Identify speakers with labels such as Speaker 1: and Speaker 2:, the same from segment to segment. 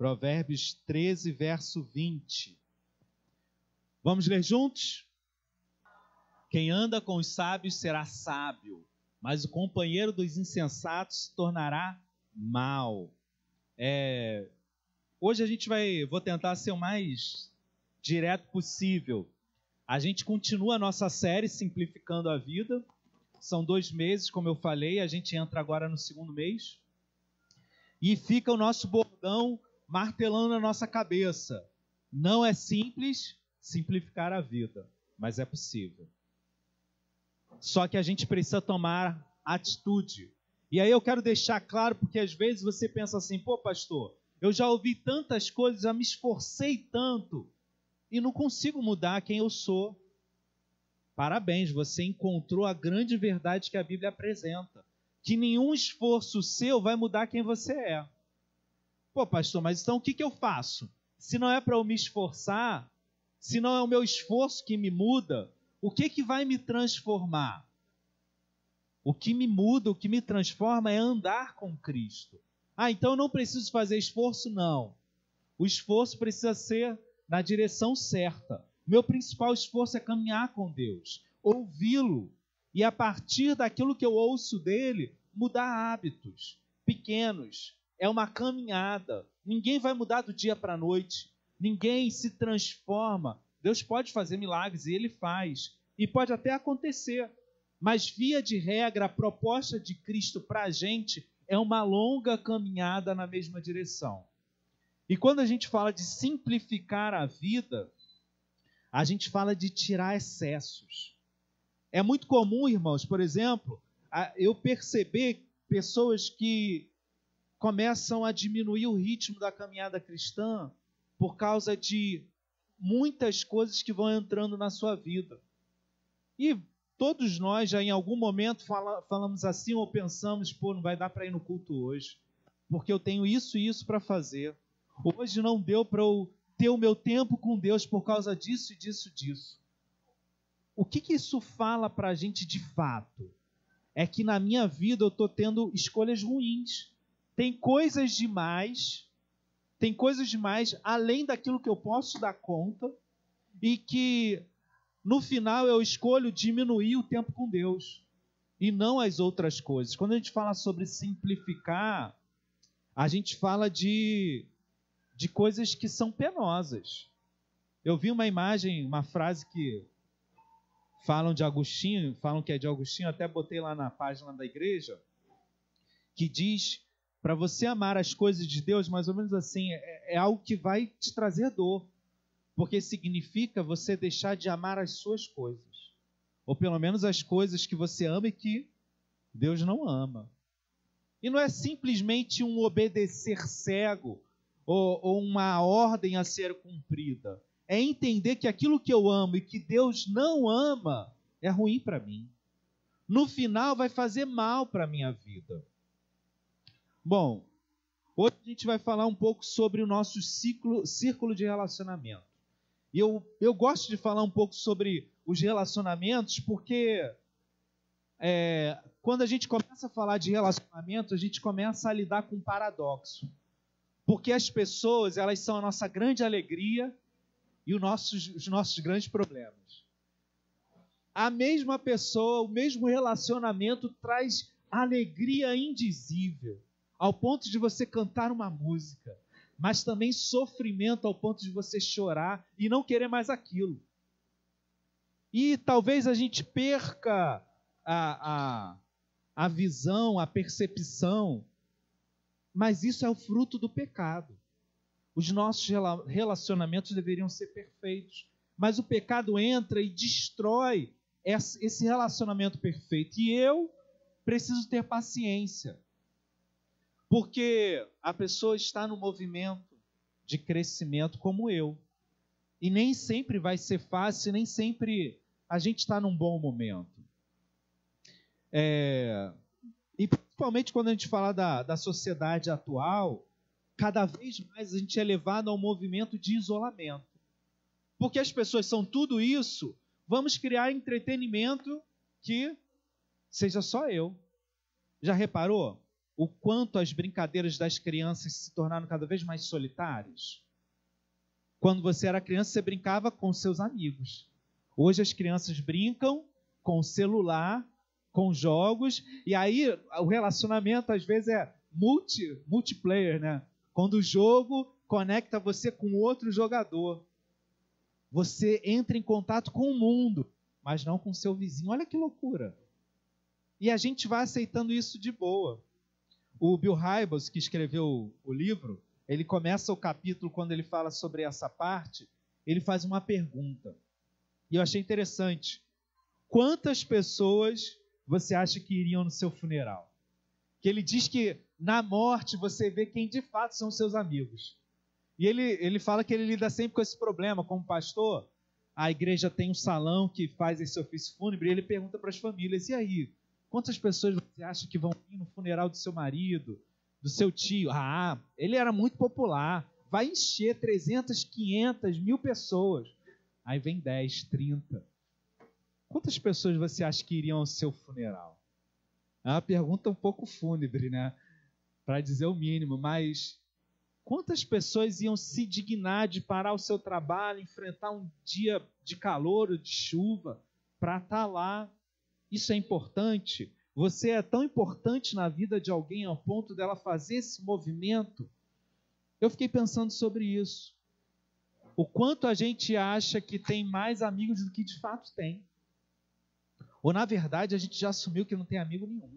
Speaker 1: Provérbios 13, verso 20. Vamos ler juntos? Quem anda com os sábios será sábio, mas o companheiro dos insensatos se tornará mau. Hoje vou tentar ser o mais direto possível. A gente continua a nossa série Simplificando a Vida. São 2 meses, como eu falei, a gente entra agora no 2º mês. E fica o nosso bordão martelando na nossa cabeça. Não é simples simplificar a vida, mas é possível. Só que a gente precisa tomar atitude. E aí eu quero deixar claro, porque às vezes você pensa assim, pô pastor, eu já ouvi tantas coisas, já me esforcei tanto e não consigo mudar quem eu sou. Parabéns, você encontrou a grande verdade que a Bíblia apresenta. Que nenhum esforço seu vai mudar quem você é. Pô pastor, mas então o que eu faço? Se não é para eu me esforçar, se não é o meu esforço que me muda, o que vai me transformar? O que me muda, o que me transforma é andar com Cristo. Então eu não preciso fazer esforço? Não. O esforço precisa ser na direção certa. Meu principal esforço é caminhar com Deus, ouvi-lo, e a partir daquilo que eu ouço dele, mudar hábitos pequenos. É uma caminhada. Ninguém vai mudar do dia para a noite. Ninguém se transforma. Deus pode fazer milagres e Ele faz. E pode até acontecer. Mas, via de regra, a proposta de Cristo para a gente é uma longa caminhada na mesma direção. E quando a gente fala de simplificar a vida, a gente fala de tirar excessos. É muito comum, irmãos, por exemplo, eu perceber pessoas que começam a diminuir o ritmo da caminhada cristã por causa de muitas coisas que vão entrando na sua vida. E todos nós já em algum momento falamos assim ou pensamos, pô, não vai dar para ir no culto hoje, porque eu tenho isso e isso para fazer. Hoje não deu para eu ter o meu tempo com Deus por causa disso e disso. O que isso fala para a gente de fato? É que na minha vida eu estou tendo escolhas ruins. Tem coisas demais além daquilo que eu posso dar conta, e que no final eu escolho diminuir o tempo com Deus e não as outras coisas. Quando a gente fala sobre simplificar, a gente fala de coisas que são penosas. Eu vi uma imagem, uma frase que falam de Agostinho, falam que é de Agostinho, até botei lá na página da igreja, que diz: para você amar as coisas de Deus, mais ou menos assim, é algo que vai te trazer dor, porque significa você deixar de amar as suas coisas, ou pelo menos as coisas que você ama e que Deus não ama. E não é simplesmente um obedecer cego, ou uma ordem a ser cumprida. É entender que aquilo que eu amo e que Deus não ama é ruim para mim. No final vai fazer mal para a minha vida. Bom, hoje a gente vai falar um pouco sobre o nosso círculo de relacionamento. E eu gosto de falar um pouco sobre os relacionamentos porque quando a gente começa a falar de relacionamento, a gente começa a lidar com um paradoxo. Porque as pessoas, elas são a nossa grande alegria e os nossos grandes problemas. A mesma pessoa, o mesmo relacionamento traz alegria indizível, ao ponto de você cantar uma música, mas também sofrimento ao ponto de você chorar e não querer mais aquilo. E talvez a gente perca a visão, a percepção, mas isso é o fruto do pecado. Os nossos relacionamentos deveriam ser perfeitos, mas o pecado entra e destrói esse relacionamento perfeito. E eu preciso ter paciência, porque a pessoa está no movimento de crescimento como eu. E nem sempre vai ser fácil, nem sempre a gente está num bom momento. E principalmente quando a gente fala da sociedade atual, cada vez mais a gente é levado a um movimento de isolamento. Porque as pessoas são tudo isso, vamos criar entretenimento que seja só eu. Já reparou? o quanto as brincadeiras das crianças se tornaram cada vez mais solitárias? Quando você era criança, você brincava com seus amigos. Hoje as crianças brincam com o celular, com jogos, e aí o relacionamento às vezes é multiplayer, né? Quando o jogo conecta você com outro jogador. Você entra em contato com o mundo, mas não com o seu vizinho. Olha que loucura. E a gente vai aceitando isso de boa. O Bill Hybels, que escreveu o livro, ele começa o capítulo, quando ele fala sobre essa parte, ele faz uma pergunta. E eu achei interessante. Quantas pessoas você acha que iriam no seu funeral? Que ele diz que na morte você vê quem de fato são seus amigos. E ele fala que ele lida sempre com esse problema. Como pastor, a igreja tem um salão que faz esse ofício fúnebre, e ele pergunta para as famílias, e aí, quantas pessoas você acha que vão ir no funeral do seu marido, do seu tio? Ah, ele era muito popular, vai encher 300, 500, 1000 pessoas. Aí vem 10, 30. Quantas pessoas você acha que iriam ao seu funeral? É uma pergunta um pouco fúnebre, né? Para dizer o mínimo, mas quantas pessoas iam se dignar de parar o seu trabalho, enfrentar um dia de calor ou de chuva para estar lá? Isso é importante? Você é tão importante na vida de alguém ao ponto dela fazer esse movimento? Eu fiquei pensando sobre isso. O quanto a gente acha que tem mais amigos do que de fato tem. Ou, na verdade, a gente já assumiu que não tem amigo nenhum.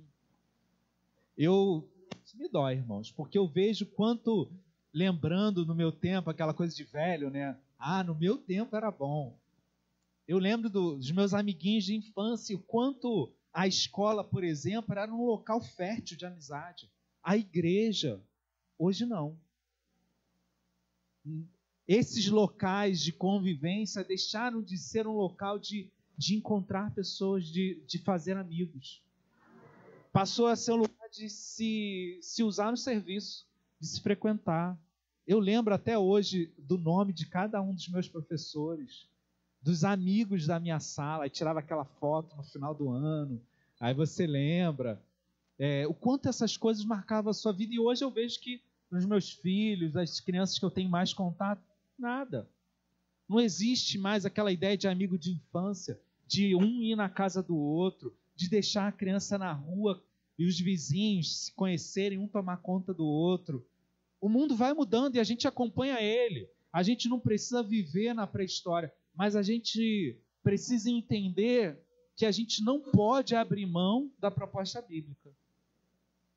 Speaker 1: Isso me dói, irmãos, porque eu vejo quanto, lembrando no meu tempo, aquela coisa de velho, né? Ah, no meu tempo era bom. Eu lembro dos meus amiguinhos de infância, e o quanto a escola, por exemplo, era um local fértil de amizade. A igreja, hoje não. Esses locais de convivência deixaram de ser um local de encontrar pessoas, de fazer amigos. Passou a ser um lugar de se usar no serviço, de se frequentar. Eu lembro até hoje do nome de cada um dos meus professores, dos amigos da minha sala, aí tirava aquela foto no final do ano, aí você lembra o quanto essas coisas marcavam a sua vida. E hoje eu vejo que nos meus filhos, as crianças que eu tenho mais contato, nada. Não existe mais aquela ideia de amigo de infância, de um ir na casa do outro, de deixar a criança na rua e os vizinhos se conhecerem, um tomar conta do outro. O mundo vai mudando e a gente acompanha ele. A gente não precisa viver na pré-história, mas a gente precisa entender que a gente não pode abrir mão da proposta bíblica,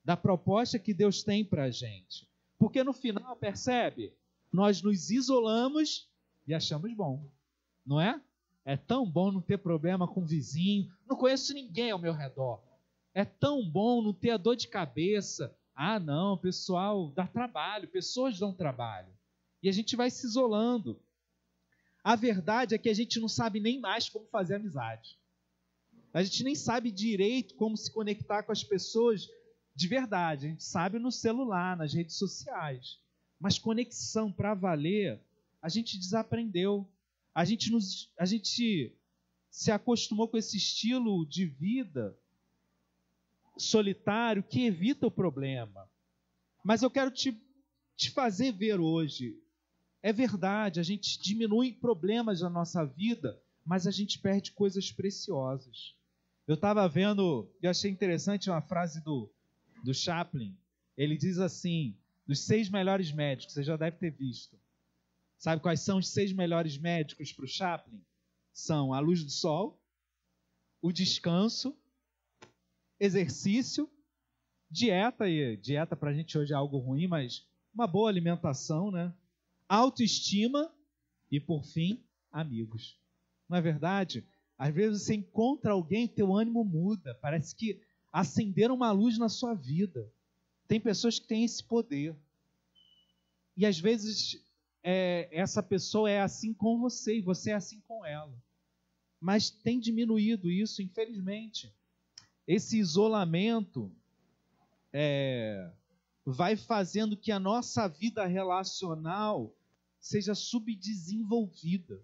Speaker 1: da proposta que Deus tem para a gente. Porque no final, percebe? Nós nos isolamos e achamos bom, não é? É tão bom não ter problema com o vizinho, não conheço ninguém ao meu redor. É tão bom não ter a dor de cabeça. Ah, não, pessoal dá trabalho, pessoas dão trabalho. E a gente vai se isolando. A verdade é que a gente não sabe nem mais como fazer amizade. A gente nem sabe direito como se conectar com as pessoas de verdade. A gente sabe no celular, nas redes sociais. Mas conexão para valer, a gente desaprendeu. A gente se acostumou com esse estilo de vida solitário que evita o problema. Mas eu quero te fazer ver hoje. É verdade, a gente diminui problemas na nossa vida, mas a gente perde coisas preciosas. Eu estava vendo, e achei interessante uma frase do Chaplin. Ele diz assim, dos 6 melhores médicos, você já deve ter visto. Sabe quais são os 6 melhores médicos para o Chaplin? São a luz do sol, o descanso, exercício, dieta, e dieta para a gente hoje é algo ruim, mas uma boa alimentação, né? Autoestima e, por fim, amigos. Não é verdade? Às vezes você encontra alguém e teu ânimo muda, parece que acenderam uma luz na sua vida. Tem pessoas que têm esse poder. E às vezes essa pessoa é assim com você e você é assim com ela. Mas tem diminuído isso, infelizmente. Esse isolamento vai fazendo que a nossa vida relacional seja subdesenvolvida.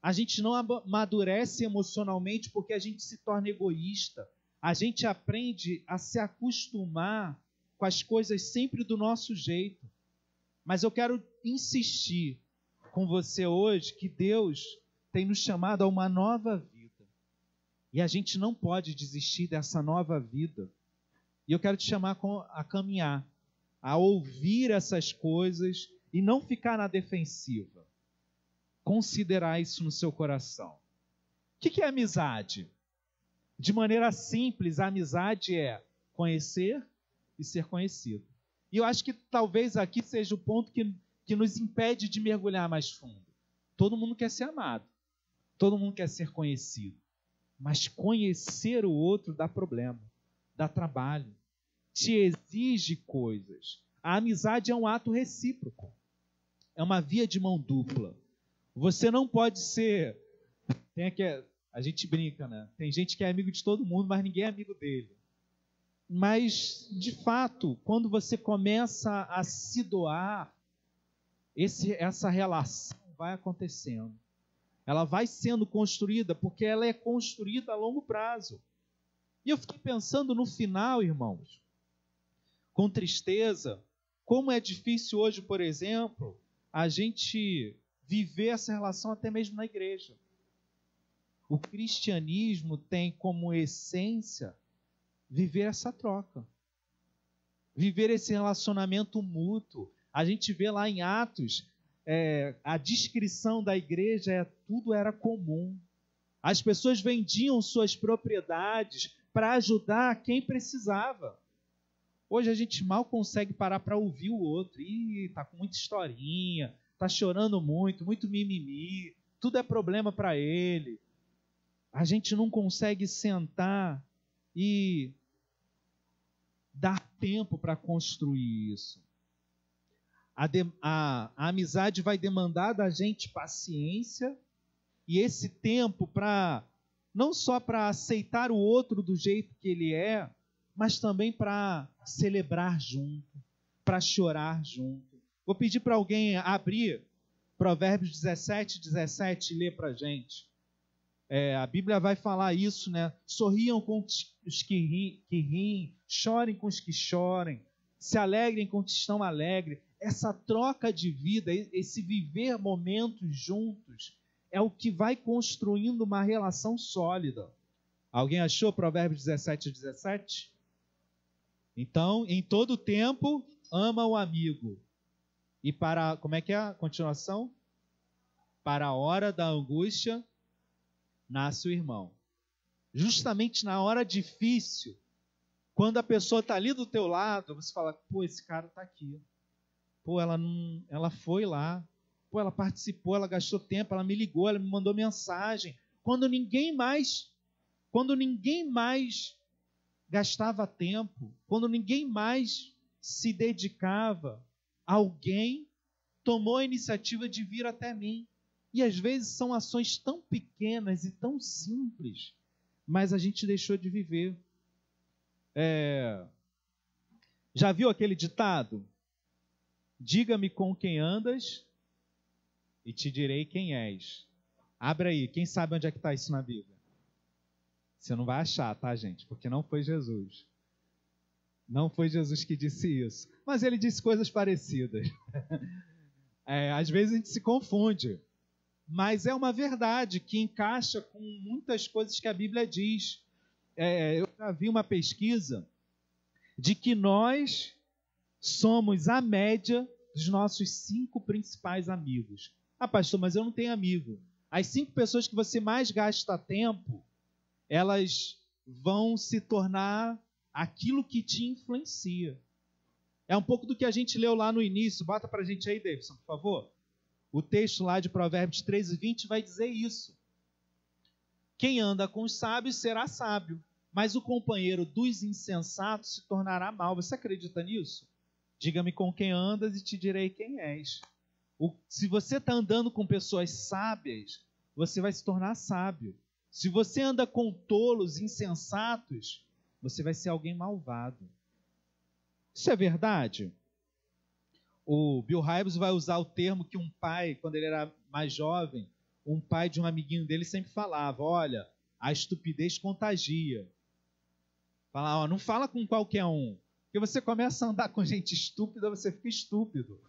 Speaker 1: A gente não amadurece emocionalmente porque a gente se torna egoísta. A gente aprende a se acostumar com com as coisas sempre do nosso jeito. Mas eu quero insistir com você hoje que Deus tem nos chamado a uma nova vida. E a gente não pode desistir dessa nova vida. E eu quero te chamar a caminhar, a ouvir essas coisas e não ficar na defensiva. Considerar isso no seu coração. O que é amizade? De maneira simples, a amizade é conhecer e ser conhecido. E eu acho que talvez aqui seja o ponto que nos impede de mergulhar mais fundo. Todo mundo quer ser amado. Todo mundo quer ser conhecido. Mas conhecer o outro dá problema, dá trabalho, te exige coisas. A amizade é um ato recíproco. É uma via de mão dupla. Você não pode ser... A gente brinca, né? Tem gente que é amigo de todo mundo, mas ninguém é amigo dele. Mas, de fato, quando você começa a se doar, essa relação vai acontecendo. Ela vai sendo construída, porque ela é construída a longo prazo. E eu fiquei pensando no final, irmãos, com tristeza, como é difícil hoje, por exemplo, a gente viver essa relação até mesmo na igreja. O cristianismo tem como essência viver essa troca, viver esse relacionamento mútuo. A gente vê lá em Atos, a descrição da igreja, tudo era comum. As pessoas vendiam suas propriedades para ajudar quem precisava. Hoje a gente mal consegue parar para ouvir o outro. Ih, tá com muita historinha, tá chorando muito, muito mimimi, tudo é problema para ele. A gente não consegue sentar e dar tempo para construir isso. A amizade vai demandar da gente paciência e esse tempo não só para aceitar o outro do jeito que ele é, mas também para celebrar junto, para chorar junto. Vou pedir para alguém abrir Provérbios 17 e ler para a gente. A Bíblia vai falar isso, né? Sorriam com os que riem, chorem com os que chorem, se alegrem com os que estão alegres. Essa troca de vida, esse viver momentos juntos, é o que vai construindo uma relação sólida. Alguém achou Provérbios 17? Então, em todo tempo, ama o amigo. E como é que é a continuação? Para a hora da angústia, nasce o irmão. Justamente na hora difícil, quando a pessoa está ali do teu lado, você fala, pô, esse cara está aqui. Pô, ela foi lá. Pô, ela participou, ela gastou tempo, ela me ligou, ela me mandou mensagem. Quando ninguém mais gastava tempo, quando ninguém mais se dedicava, alguém tomou a iniciativa de vir até mim. E às vezes são ações tão pequenas e tão simples, mas a gente deixou de viver. Já viu aquele ditado? Diga-me com quem andas e te direi quem és. Abre aí, quem sabe onde é que está isso na Bíblia? Você não vai achar, tá, gente? Porque não foi Jesus. Não foi Jesus que disse isso. Mas ele disse coisas parecidas. Às vezes a gente se confunde. Mas é uma verdade que encaixa com muitas coisas que a Bíblia diz. Eu já vi uma pesquisa de que nós somos a média dos nossos 5 principais amigos. Ah, pastor, mas eu não tenho amigo. As 5 pessoas que você mais gasta tempo, elas vão se tornar aquilo que te influencia. É um pouco do que a gente leu lá no início. Bota para a gente aí, Davidson, por favor. O texto lá de Provérbios 13:20 vai dizer isso. Quem anda com os sábios será sábio, mas o companheiro dos insensatos se tornará mau. Você acredita nisso? Diga-me com quem andas e te direi quem és. Se você está andando com pessoas sábias, você vai se tornar sábio. Se você anda com tolos, insensatos, você vai ser alguém malvado. Isso é verdade? O Bill Hybels vai usar o termo que um pai, quando ele era mais jovem, um pai de um amiguinho dele sempre falava, olha, a estupidez contagia. Fala, não fala com qualquer um, Porque você começa a andar com gente estúpida, você fica estúpido.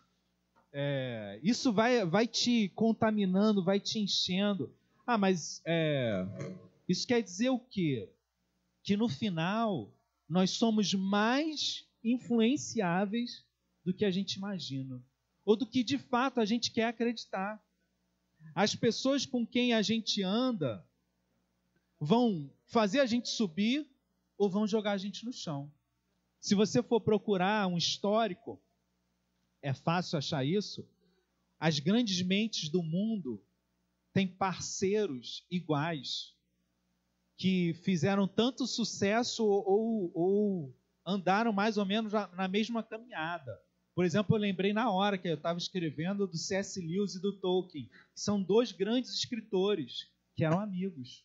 Speaker 1: Isso vai te contaminando, vai te enchendo. Mas isso quer dizer o quê? Que no final nós somos mais influenciáveis do que a gente imagina, ou do que de fato a gente quer acreditar. As pessoas com quem a gente anda vão fazer a gente subir ou vão jogar a gente no chão. Se você for procurar um histórico, é fácil achar isso. As grandes mentes do mundo têm parceiros iguais, que fizeram tanto sucesso ou andaram mais ou menos na mesma caminhada. Por exemplo, eu lembrei na hora que eu estava escrevendo do C.S. Lewis e do Tolkien, que são dois grandes escritores que eram amigos.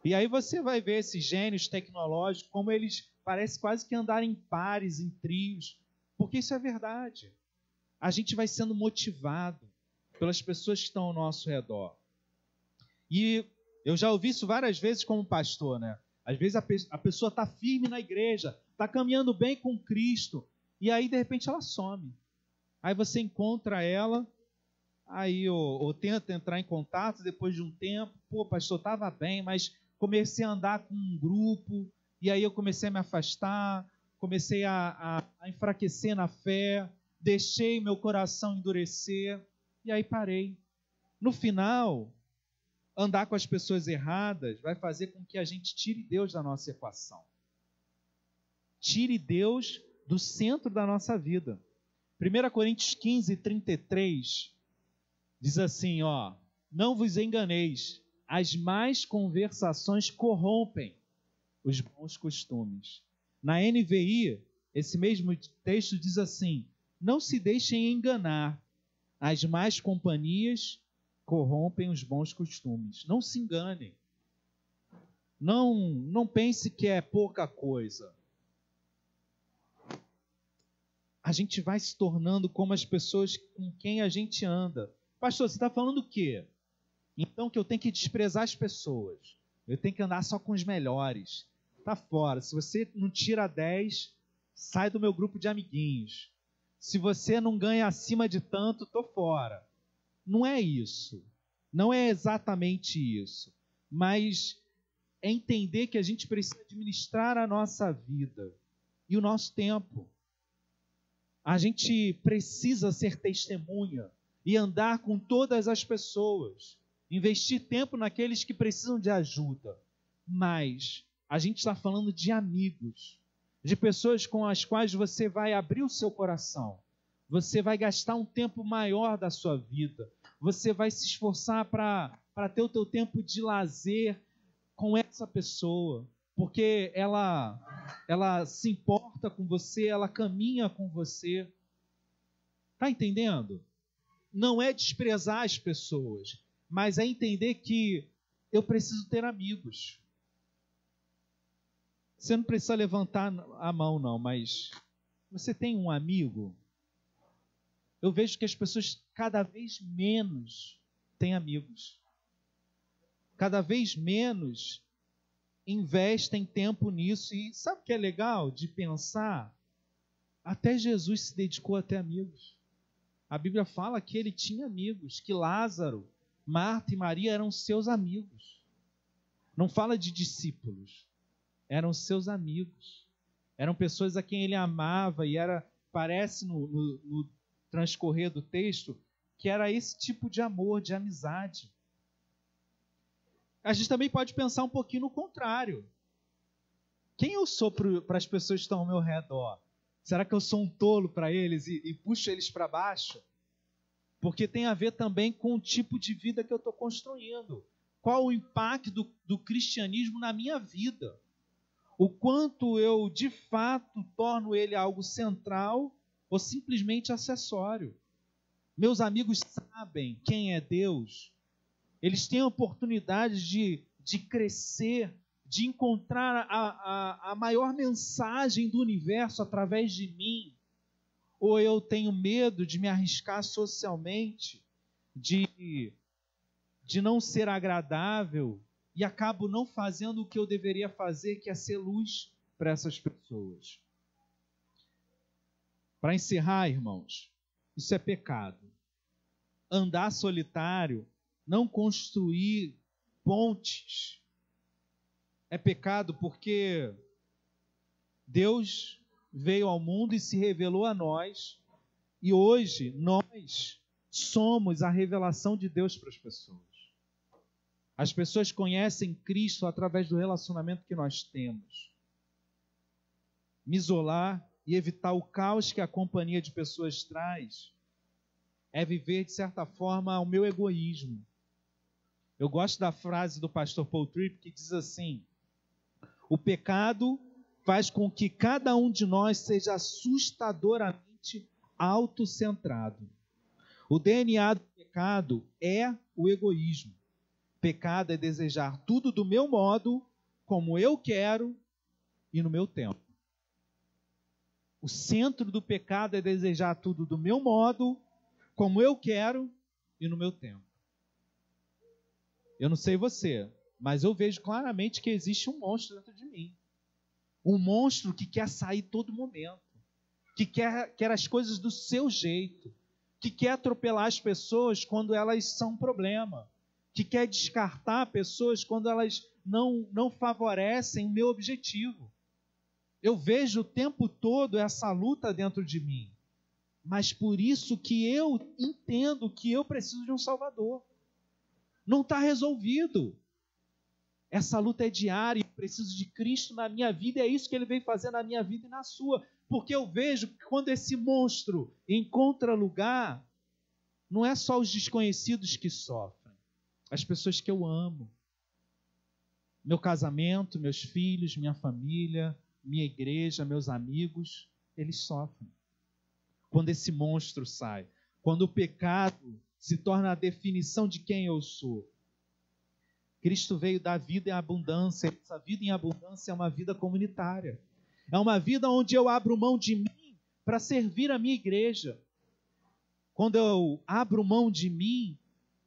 Speaker 1: E aí você vai ver esses gênios tecnológicos, como eles parecem quase que andarem em pares, em trios, porque isso é verdade. A gente vai sendo motivado pelas pessoas que estão ao nosso redor. E eu já ouvi isso várias vezes como pastor, né? Às vezes a pessoa está firme na igreja, está caminhando bem com Cristo, e aí de repente ela some. Aí você encontra ela, aí ou tenta entrar em contato depois de um tempo. Pô, pastor, estava bem, mas comecei a andar com um grupo, e aí eu comecei a me afastar, comecei a enfraquecer na fé, deixei meu coração endurecer, e aí parei. No final, andar com as pessoas erradas vai fazer com que a gente tire Deus da nossa equação. Tire Deus do centro da nossa vida. 1 Coríntios 15, 33, diz assim, não vos enganeis, as más conversações corrompem os bons costumes. Na NVI, esse mesmo texto diz assim, não se deixem enganar, as más companhias corrompem os bons costumes. Não se enganem. Não pense que é pouca coisa. A gente vai se tornando como as pessoas com quem a gente anda. Pastor, você está falando o quê? Então que eu tenho que desprezar as pessoas. Eu tenho que andar só com os melhores. Tá fora. Se você não tira 10, sai do meu grupo de amiguinhos. Se você não ganha acima de tanto, tô fora. Não é isso. Não é exatamente isso. Mas é entender que a gente precisa administrar a nossa vida e o nosso tempo. A gente precisa ser testemunha e andar com todas as pessoas. Investir tempo naqueles que precisam de ajuda. Mas a gente está falando de amigos, de pessoas com as quais você vai abrir o seu coração. Você vai gastar um tempo maior da sua vida. Você vai se esforçar para ter o teu tempo de lazer com essa pessoa. Porque ela se importa com você, ela caminha com você. Está entendendo? Não é desprezar as pessoas, mas é entender que eu preciso ter amigos. Você não precisa levantar a mão, não, mas você tem um amigo? Eu vejo que as pessoas cada vez menos têm amigos. Cada vez menos investem tempo nisso. E sabe o que é legal de pensar? Até Jesus se dedicou a ter amigos. A Bíblia fala que ele tinha amigos, que Lázaro, Marta e Maria eram seus amigos. Não fala de discípulos, eram seus amigos. Eram pessoas a quem ele amava e parece no transcorrer do texto que era esse tipo de amor, de amizade. A gente também pode pensar um pouquinho no contrário. Quem eu sou para as pessoas que estão ao meu redor? Será que eu sou um tolo para eles e puxo eles para baixo? Porque tem a ver também com o tipo de vida que eu estou construindo. Qual o impacto do cristianismo na minha vida? O quanto eu, de fato, torno ele algo central ou simplesmente acessório? Meus amigos sabem quem é Deus. Eles têm a oportunidade de crescer, de encontrar a maior mensagem do universo através de mim. Ou eu tenho medo de me arriscar socialmente, de não ser agradável e acabo não fazendo o que eu deveria fazer, que é ser luz para essas pessoas. Para encerrar, irmãos, isso é pecado. Andar solitário, não construir pontes, é pecado porque Deus veio ao mundo e se revelou a nós, e hoje nós somos a revelação de Deus para as pessoas. As pessoas conhecem Cristo através do relacionamento que nós temos. Me isolar e evitar o caos que a companhia de pessoas traz é viver, de certa forma, o meu egoísmo. Eu gosto da frase do pastor Paul Tripp que diz assim: o pecado faz com que cada um de nós seja assustadoramente autocentrado. O DNA do pecado é o egoísmo. Pecado é desejar tudo do meu modo, como eu quero e no meu tempo. O centro do pecado é desejar tudo do meu modo, como eu quero e no meu tempo. Eu não sei você, mas eu vejo claramente que existe um monstro dentro de mim. Um monstro que quer sair todo momento, que quer as coisas do seu jeito, que quer atropelar as pessoas quando elas são um problema, que quer descartar pessoas quando elas não favorecem o meu objetivo. Eu vejo o tempo todo essa luta dentro de mim, mas por isso que eu entendo que eu preciso de um Salvador. Não está resolvido. Essa luta é diária, eu preciso de Cristo na minha vida, e é isso que Ele vem fazer na minha vida e na sua. Porque eu vejo que quando esse monstro encontra lugar, não é só os desconhecidos que sofrem, as pessoas que eu amo. Meu casamento, meus filhos, minha família, minha igreja, meus amigos, eles sofrem. Quando esse monstro sai, quando o pecado se torna a definição de quem eu sou. Cristo veio dar vida em abundância. Essa vida em abundância é uma vida comunitária. É uma vida onde eu abro mão de mim para servir a minha igreja. Quando eu abro mão de mim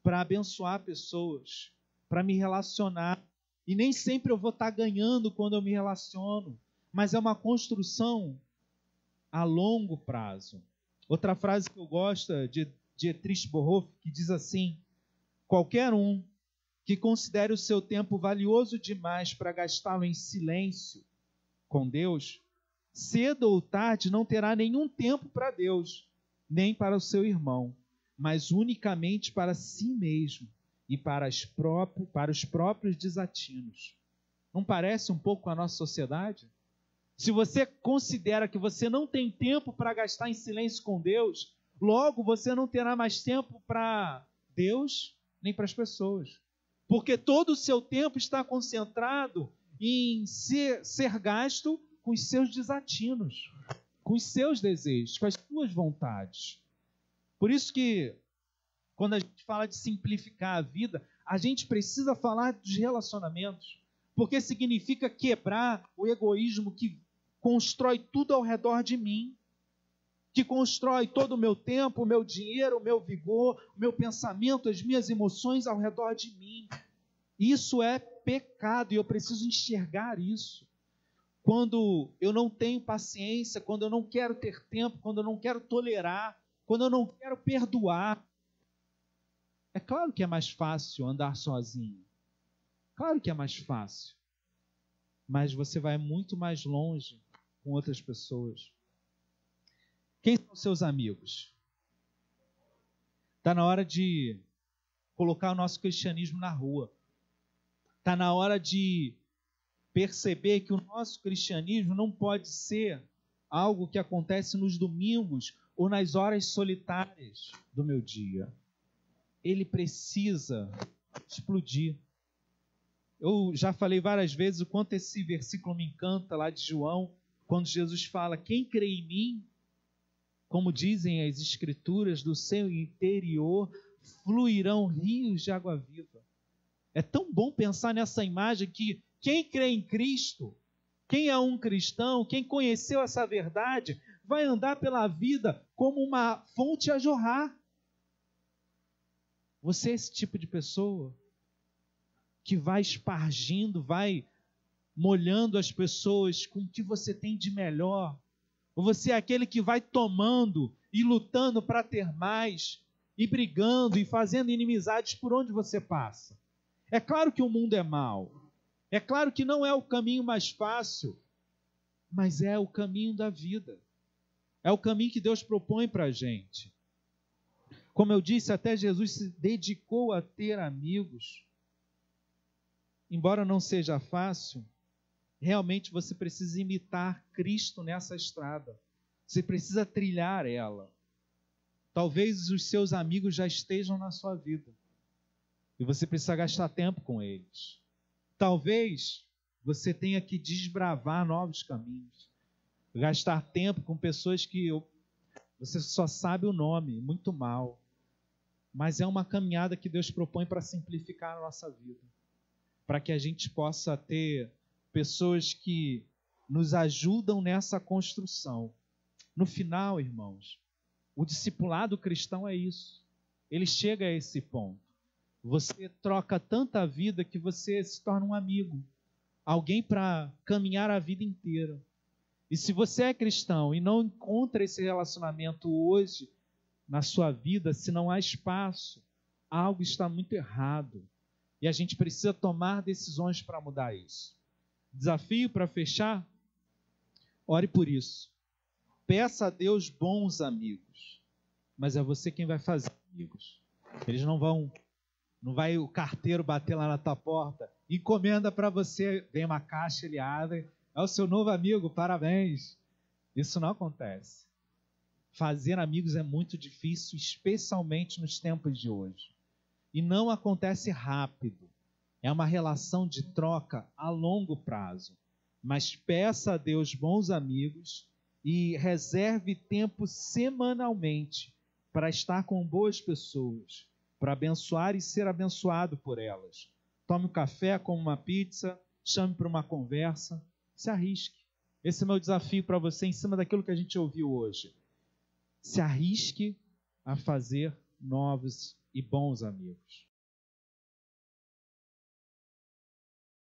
Speaker 1: para abençoar pessoas, para me relacionar. E nem sempre eu vou estar ganhando quando eu me relaciono, mas é uma construção a longo prazo. Outra frase que eu gosto é de Dietrich Bonhoeffer, que diz assim: qualquer um que considere o seu tempo valioso demais para gastá-lo em silêncio com Deus, cedo ou tarde não terá nenhum tempo para Deus, nem para o seu irmão, mas unicamente para si mesmo e para os próprios desatinos. Não parece um pouco com a nossa sociedade? Se você considera que você não tem tempo para gastar em silêncio com Deus, logo você não terá mais tempo para Deus nem para as pessoas. Porque todo o seu tempo está concentrado em ser gasto com os seus desatinos, com os seus desejos, com as suas vontades. Por isso que, quando a gente fala de simplificar a vida, a gente precisa falar dos relacionamentos, porque significa quebrar o egoísmo que constrói tudo ao redor de mim, que constrói todo o meu tempo, o meu dinheiro, o meu vigor, o meu pensamento, as minhas emoções ao redor de mim. Isso é pecado e eu preciso enxergar isso. Quando eu não tenho paciência, quando eu não quero ter tempo, quando eu não quero tolerar, quando eu não quero perdoar. É claro que é mais fácil andar sozinho. Claro que é mais fácil. Mas você vai muito mais longe com outras pessoas. Quem são seus amigos? Está na hora de colocar o nosso cristianismo na rua. Está na hora de perceber que o nosso cristianismo não pode ser algo que acontece nos domingos ou nas horas solitárias do meu dia. Ele precisa explodir. Eu já falei várias vezes o quanto esse versículo me encanta lá de João, quando Jesus fala: quem crê em mim, como dizem as Escrituras, do seu interior fluirão rios de água viva. É tão bom pensar nessa imagem que quem crê em Cristo, quem é um cristão, quem conheceu essa verdade, vai andar pela vida como uma fonte a jorrar. Você é esse tipo de pessoa que vai espargindo, vai molhando as pessoas com o que você tem de melhor, Ou você é aquele que vai tomando e lutando para ter mais, e brigando e fazendo inimizades por onde você passa? É claro que o mundo é mau. É claro que não é o caminho mais fácil, mas é o caminho da vida. É o caminho que Deus propõe para a gente. Como eu disse, até Jesus se dedicou a ter amigos. Embora não seja fácil, realmente você precisa imitar Cristo nessa estrada. Você precisa trilhar ela. Talvez os seus amigos já estejam na sua vida e você precisa gastar tempo com eles. Talvez você tenha que desbravar novos caminhos, gastar tempo com pessoas que você só sabe o nome, muito mal. Mas é uma caminhada que Deus propõe para simplificar a nossa vida, para que a gente possa ter pessoas que nos ajudam nessa construção. No final, irmãos, o discipulado cristão é isso. Ele chega a esse ponto. Você troca tanta vida que você se torna um amigo, alguém para caminhar a vida inteira. E se você é cristão e não encontra esse relacionamento hoje na sua vida, se não há espaço, algo está muito errado. E a gente precisa tomar decisões para mudar isso. Desafio para fechar? Ore por isso. Peça a Deus bons amigos. Mas é você quem vai fazer amigos. Eles não vai o carteiro bater lá na tua porta, encomenda para você, vem uma caixa, ele abre, é o seu novo amigo, parabéns. Isso não acontece. Fazer amigos é muito difícil, especialmente nos tempos de hoje. E não acontece rápido. É uma relação de troca a longo prazo. Mas peça a Deus bons amigos e reserve tempo semanalmente para estar com boas pessoas, para abençoar e ser abençoado por elas. Tome um café, come uma pizza, chame para uma conversa, se arrisque. Esse é o meu desafio para você em cima daquilo que a gente ouviu hoje. Se arrisque a fazer novos e bons amigos.